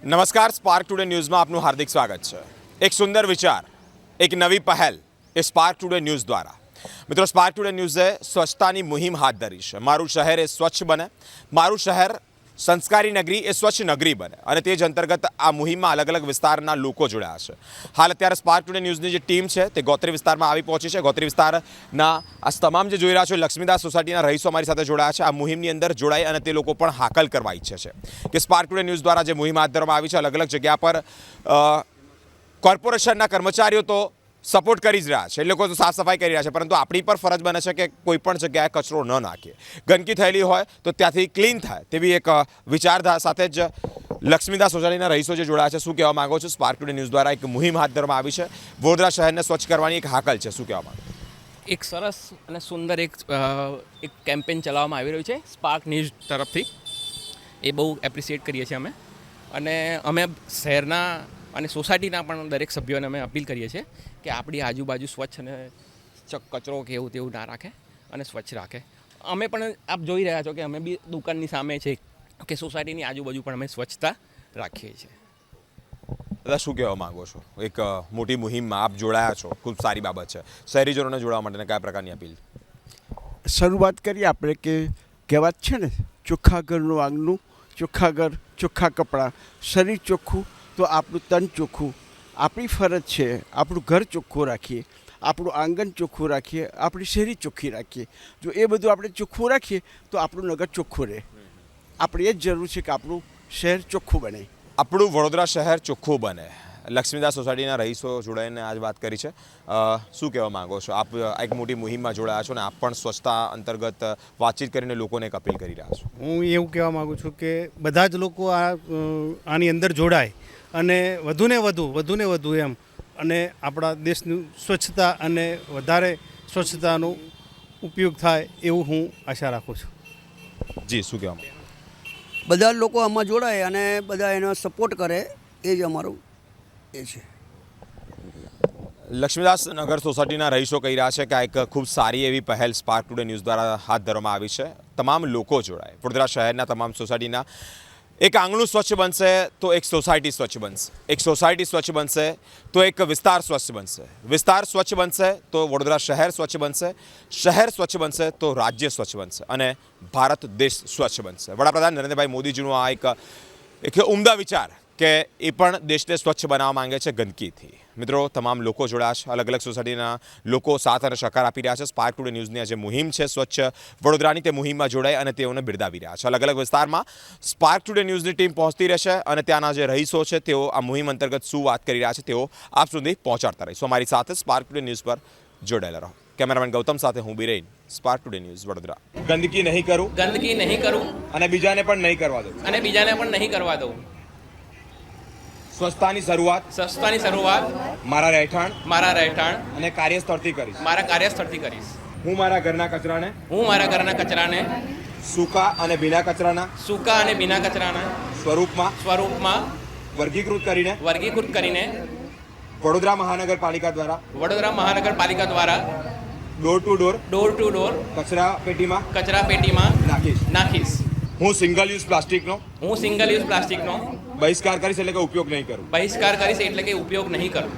નમસ્કાર, spark today ન્યૂઝમાં આપનું હાર્દિક સ્વાગત છે। એક સુંદર વિચાર, એક નવી પહેલ એ સ્પાર્ક ટુડે ન્યૂઝ દ્વારા મિત્રો સ્પાર્ક ટુડે ન્યૂઝે સ્વચ્છતાની મુહિમ હાથ ધરી છે। મારું શહેર એ સ્વચ્છ બને, મારું શહેર સંસ્કારી નગરી એ સ્વચ્છ નગરી બને અને તે જ અંતર્ગત આ મુહિમમાં અલગ અલગ વિસ્તારના લોકો જોડાયા છે। હાલ અત્યારે સ્પાર્ક ટુડે ન્યૂઝની જે ટીમ છે તે ગોત્રી વિસ્તારમાં આવી પહોંચી છે। ગોત્રી વિસ્તારના આ તમામ જે જોઈ રહ્યા છો લક્ષ્મીદાસ સોસાયટીના રહીશો અમારી સાથે જોડાયા છે। આ મુહિમની અંદર જોડાઈ અને તે લોકો પણ હાકલ કરવા ઈચ્છે છે કે સ્પાર્ક ટુડે ન્યૂઝ દ્વારા જે મુહિમ હાથ ધરવામાં આવી છે અલગ અલગ જગ્યા પર કોર્પોરેશનના કર્મચારીઓ તો સપોર્ટ કરી જ રહ્યા છે, એ લોકો તો સાફ સફાઈ કરી રહ્યા છે, પરંતુ આપણી પર ફરજ બને છે કે કોઈ પણ જગ્યાએ કચરો ન નાખીએ, ગંદકી થયેલી હોય તો ત્યાંથી ક્લીન થાય તેવી એક વિચારધારા સાથે જ લક્ષ્મીદાસ સોસાયટીના રહીશો જે જોડાયા છે। શું કહેવા માંગો છો? સ્પાર્ક ટુડે ન્યૂઝ દ્વારા એક મુહિમ હાથ ધરવામાં આવી છે, વડોદરા શહેરને સ્વચ્છ કરવાની એક હાકલ છે, શું કહેવા માંગો? એક સરસ અને સુંદર એક કેમ્પેન ચલાવવામાં આવી રહ્યું છે સ્પાર્ક ન્યૂઝ તરફથી। એ બહુ એપ્રિશિએટ કરીએ છીએ અને અમે શહેરના અને સોસાયટીના પણ દરેક સભ્યોને અમે અપીલ કરીએ છીએ કે આપણી આજુબાજુ સ્વચ્છ અને કચરો કે એવું તેવું ના રાખે અને સ્વચ્છ રાખે। અમે પણ આપ જોઈ રહ્યા છો કે અમે બી દુકાનની સામે છે કે સોસાયટીની આજુબાજુ પણ અમે સ્વચ્છતા રાખીએ છીએ। દાદા, શું કહેવા માંગો છો? એક મોટી મુહિમમાં આપ જોડાયા છો, ખૂબ સારી બાબત છે। શહેરીજનોને જોડાવા માટે કયા પ્રકારની અપીલ? શરૂઆત કરીએ આપણે કે કહેવત છે ને, ચોખ્ખા ઘરનું આંગણું, ચોખ્ખા ઘર ચોખ્ખા કપડાં, શરીર ચોખ્ખું તો આપણું તન ચોખ્ખું। આપણી ફરજ છે આપણું ઘર ચોખ્ખું રાખીએ, આપણું આંગણ ચોખ્ખું રાખીએ, આપણી શેરી ચોખ્ખી રાખીએ। જો એ બધું આપણે ચોખ્ખું રાખીએ તો આપણું નગર ચોખ્ખું રહે। આપણે એ જ જરૂર છે કે આપણું શહેર ચોખ્ખું બને, આપણું વડોદરા શહેર ચોખ્ખું બને। લક્ષ્મીદાસ સોસાયટીના રહીશો જોડાઈને આજ વાત કરી છે। શું કહેવા માંગો છો? આપ એક મોટી મુહિમમાં જોડાયા છો અને આપ પણ સ્વચ્છતા અંતર્ગત વાતચીત કરીને લોકોને એક અપીલ કરી રહ્યા છો। હું એવું કહેવા માગું છું કે બધા જ લોકો આની અંદર જોડાય અને વધુને વધુ એમ અને આપણા દેશની સ્વચ્છતા અને વધારે સ્વચ્છતાનો ઉપયોગ થાય એવું હું આશા રાખું છું। જી, શું કહેવા માંગો? બધા લોકો આમાં જોડાય અને બધા એનો સપોર્ટ કરે, એ જ અમારું એ છે। લક્ષ્મીદાસ નગર સોસાયટીના રહીશો કહી રહ્યા છે કે આ એક ખૂબ સારી એવી પહેલ સ્પાર્ક ટુડે ન્યૂઝ દ્વારા હાથ ધરવામાં આવી છે। તમામ લોકો જોડાય, વડોદરા શહેરના તમામ સોસાયટીના એક આંગણું સ્વચ્છ બનશે તો એક સોસાયટી સ્વચ્છ બનશે, એક સોસાયટી સ્વચ્છ બનશે તો એક વિસ્તાર સ્વચ્છ બનશે, વિસ્તાર સ્વચ્છ બનશે તો વડોદરા શહેર સ્વચ્છ બનશે, શહેર સ્વચ્છ બનશે તો રાજ્ય સ્વચ્છ બનશે અને ભારત દેશ સ્વચ્છ બનશે। વડાપ્રધાન નરેન્દ્રભાઈ મોદીજીનો આ એક ઉમદા વિચાર કે એ પણ દેશને સ્વચ્છ બનાવવા માંગે છે ગંદકીથી। મિત્રો, તમામ લોકો જોડાયા છે, અલગ અલગ સોસાયટીના લોકો સાથ અને સહકાર આપી રહ્યા છે। સ્પાર્ક ટુડે ન્યૂઝની આ જે મુહિમ છે સ્વચ્છ વડોદરાની, તે મુહિમમાં જોડાઈ અને તેઓને બિરદાવી રહ્યા છે। અલગ અલગ વિસ્તારમાં સ્પાર્ક ટુડે ન્યૂઝની ટીમ પહોંચતી રહેશે અને ત્યાંના જે રહીશો છે તેઓ આ મુહિમ અંતર્ગત શું વાત કરી રહ્યા છે તેઓ આપ સુધી પહોંચાડતા રહીશું। અમારી સાથે સ્પાર્ક ટુડે ન્યૂઝ પર જોડાયેલા રહો। કેમેરામેન ગૌતમ સાથે હું Biren, spark today news, Vadodara. ગંદકી નહીં કરું અને બીજાને પણ નહીં કરવા દઉં। સ્વચ્છતાની શરૂઆત મારા રહેઠાણ અને કાર્યસ્થળથી કરીશ। હું મારા ઘરના કચરાને સૂકા અને ભીના કચરાના સ્વરૂપમાં વર્ગીકૃત કરીને વડોદરા મહાનગરપાલિકા દ્વારા ડોર ટુ ડોર કચરા પેટીમાં નાખીશ। હું સિંગલ યુઝ પ્લાસ્ટિકનો બહિષ્કાર કરીશ એટલે કે ઉપયોગ નહીં કરું।